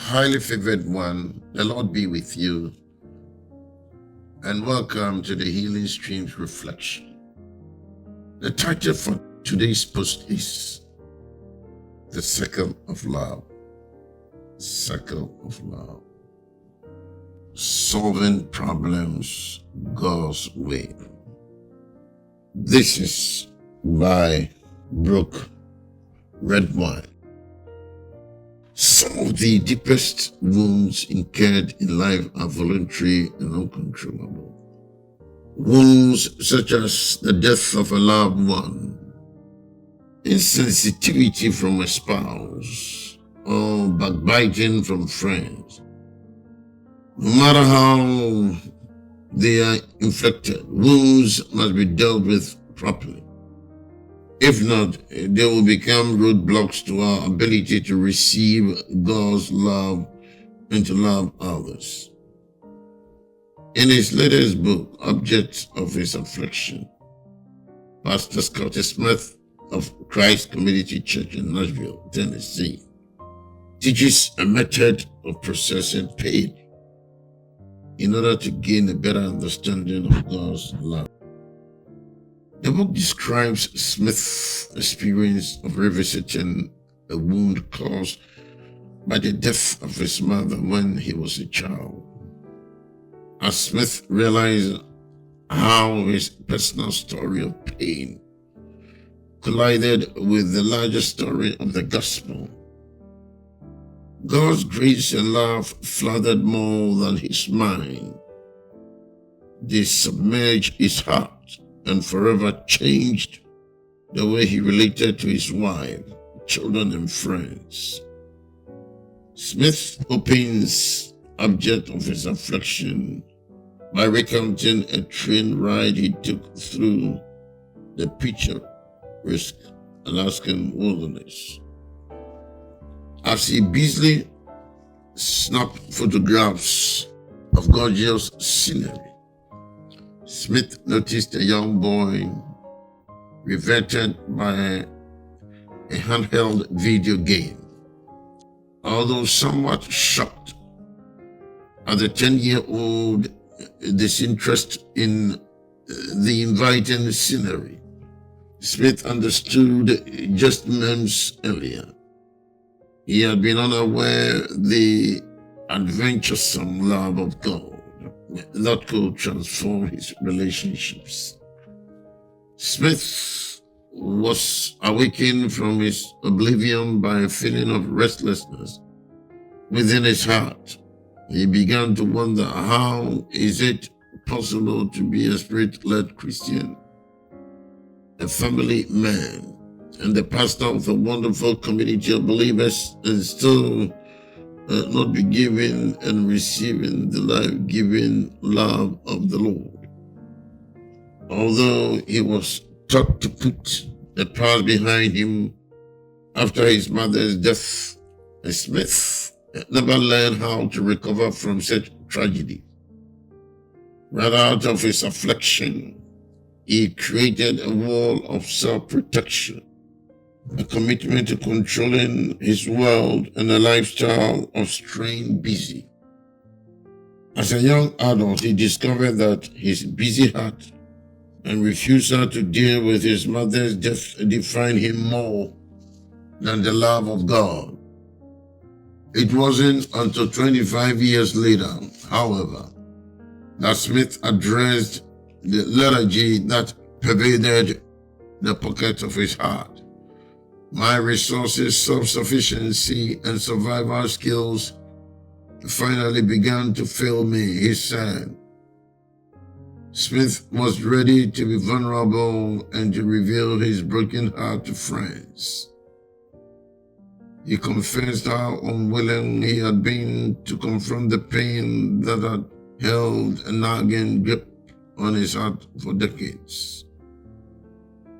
Highly favored one, the Lord be with you, and welcome to the Healing Streams Reflection. The title for today's post is The Circle of Love. Circle of Love. Solving problems God's way. This is by Brooke Redwine. Some of the deepest wounds incurred in life are voluntary and uncontrollable. Wounds such as the death of a loved one, insensitivity from a spouse, or backbiting from friends. No matter how they are inflicted, wounds must be dealt with properly. If not, they will become roadblocks to our ability to receive God's love and to love others. In his latest book, Object of His Affliction, Pastor Scotty Smith of Christ Community Church in Nashville, Tennessee, teaches a method of processing pain in order to gain a better understanding of God's love. The book describes Smith's experience of revisiting a wound caused by the death of his mother when he was a child. As Smith realized how his personal story of pain collided with the larger story of the gospel, God's grace and love flooded more than his mind. They submerged his heart and forever changed the way he related to his wife, children, and friends. Smith opens Object of His Affliction by recounting a train ride he took through the picturesque Alaskan wilderness. As he busily snapped photographs of gorgeous scenery, Smith noticed a young boy riveted by a handheld video game. Although somewhat shocked at the 10-year-old disinterest in the inviting scenery, Smith understood just months earlier he had been unaware the adventuresome love of God that could transform his relationships. Smith was awakened from his oblivion by a feeling of restlessness within his heart. He began to wonder, how is it possible to be a spirit-led Christian, a family man, and the pastor of a wonderful community of believers, and still not be giving and receiving the life-giving love of the Lord? Although he was taught to put the past behind him after his mother's death, Smith never learned how to recover from such tragedy. Right out of his affliction, he created a wall of self-protection, a commitment to controlling his world, and a lifestyle of staying busy. As a young adult, he discovered that his busy heart and refusal to deal with his mother's death defined him more than the love of God. It wasn't until 25 years later, however, that Smith addressed the lethargy that pervaded the pocket of his heart. My resources, self-sufficiency, and survival skills finally began to fail me, he said. Smith was ready to be vulnerable and to reveal his broken heart to friends. He confessed how unwilling he had been to confront the pain that had held a nagging grip on his heart for decades.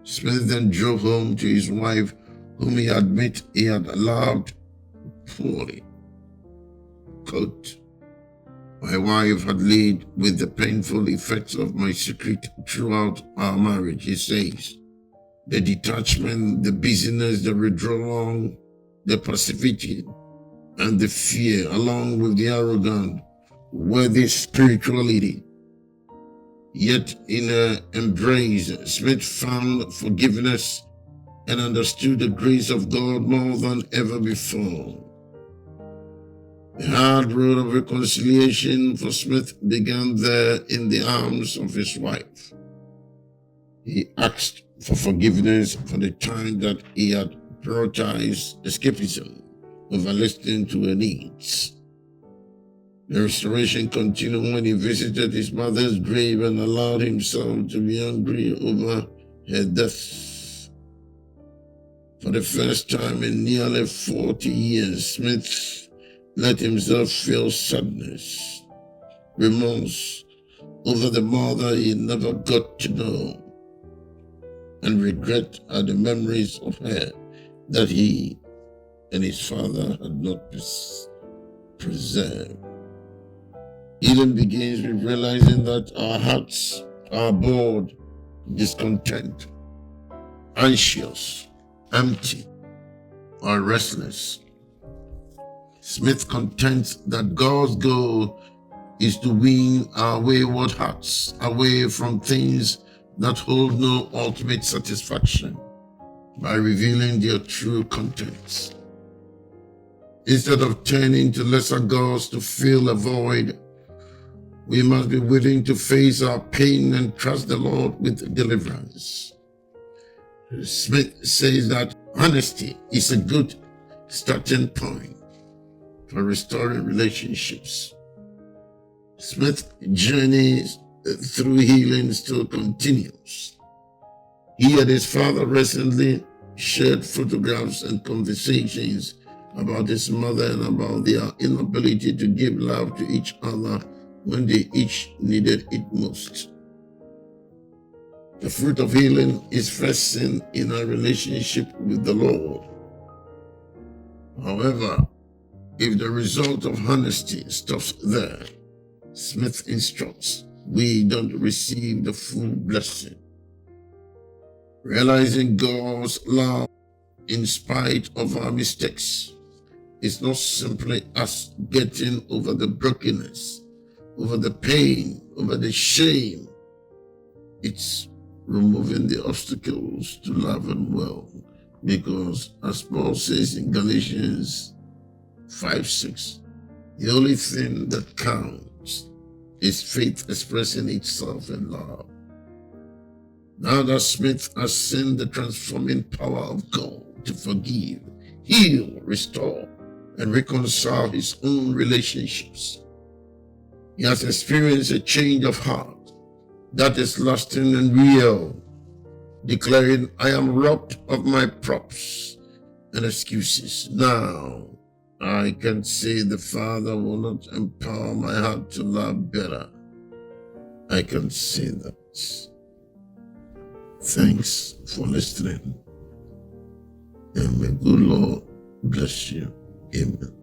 Smith then drove home to his wife, whom he admitted he had loved poorly. Quote, "My wife had lived with the painful effects of my secret throughout our marriage," he says. The detachment, the busyness, the withdrawal, the passivity and the fear, along with the arrogant, worthy spirituality. Yet in her embrace, Smith found forgiveness and understood the grace of God more than ever before. The hard road of reconciliation for Smith began there in the arms of his wife. He asked for forgiveness for the time that he had prioritized escapism over listening to her needs. The restoration continued when he visited his mother's grave and allowed himself to be angry over her death. For the first time in nearly 40 years, Smith let himself feel sadness, remorse over the mother he never got to know, and regret at the memories of her that he and his father had not preserved. Healing begins with realizing that our hearts are bored, discontent, anxious, empty, or restless. Smith contends that God's goal is to win our wayward hearts away from things that hold no ultimate satisfaction by revealing their true contents. Instead of turning to lesser gods to fill a void, we must be willing to face our pain and trust the Lord with deliverance. Smith says that honesty is a good starting point for restoring relationships. Smith's journey through healing still continues. He and his father recently shared photographs and conversations about his mother and about their inability to give love to each other when they each needed it most. The fruit of healing is first seen in our relationship with the Lord. However, if the result of honesty stops there, Smith instructs, we don't receive the full blessing. Realizing God's love in spite of our mistakes is not simply us getting over the brokenness, over the pain, over the shame. It's removing the obstacles to love and well. Because as Paul says in Galatians 5:6, the only thing that counts is faith expressing itself in love. Now that Smith has seen the transforming power of God to forgive, heal, restore, and reconcile his own relationships, he has experienced a change of heart that is lasting and real, declaring, I am robbed of my props and excuses. Now I can say the Father will not empower my heart to love better. I can say that. Thanks for listening. And may good Lord bless you. Amen.